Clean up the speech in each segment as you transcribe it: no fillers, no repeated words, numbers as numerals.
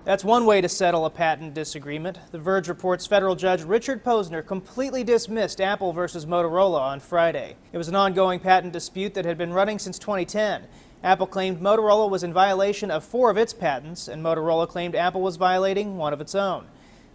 That's one way to settle a patent disagreement. The Verge reports federal judge Richard Posner completely dismissed Apple versus Motorola on Friday. It was an ongoing patent dispute that had been running since 2010. Apple claimed Motorola was in violation of 4 of its patents, and Motorola claimed Apple was violating 1 of its own.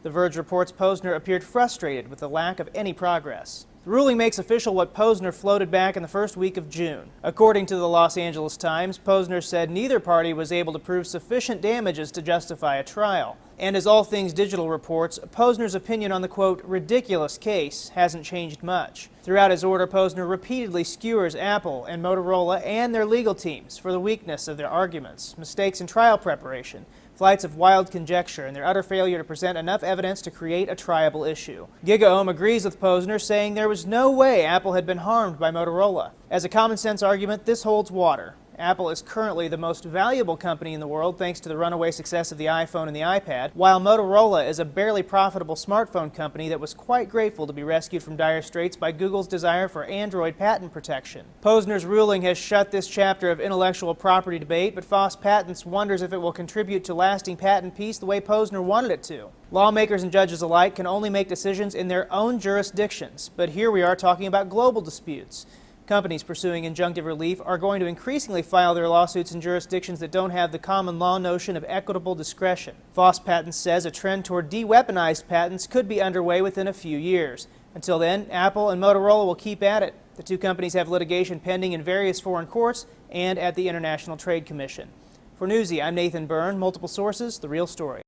The Verge reports Posner appeared frustrated with the lack of any progress. The ruling makes official what Posner floated back in the first week of June. According to the Los Angeles Times, Posner said neither party was able to prove sufficient damages to justify a trial. And as All Things Digital reports, Posner's opinion on the, quote, ridiculous case hasn't changed much. Throughout his order, Posner repeatedly skewers Apple and Motorola and their legal teams for the weakness of their arguments, mistakes in trial preparation, flights of wild conjecture, and their utter failure to present enough evidence to create a triable issue. GigaOM agrees with Posner, saying there was no way Apple had been harmed by Motorola. As a common-sense argument, this holds water. Apple is currently the most valuable company in the world thanks to the runaway success of the iPhone and the iPad, while Motorola is a barely profitable smartphone company that was quite grateful to be rescued from dire straits by Google's desire for Android patent protection. Posner's ruling has shut this chapter of intellectual property debate, but Foss Patents wonders if it will contribute to lasting patent peace the way Posner wanted it to. Lawmakers and judges alike can only make decisions in their own jurisdictions, but here we are talking about global disputes. Companies pursuing injunctive relief are going to increasingly file their lawsuits in jurisdictions that don't have the common law notion of equitable discretion. Foss Patents says a trend toward de-weaponized patents could be underway within a few years. Until then, Apple and Motorola will keep at it. The two companies have litigation pending in various foreign courts and at the International Trade Commission. For Newsy, I'm Nathan Byrne, multiple sources, The Real Story.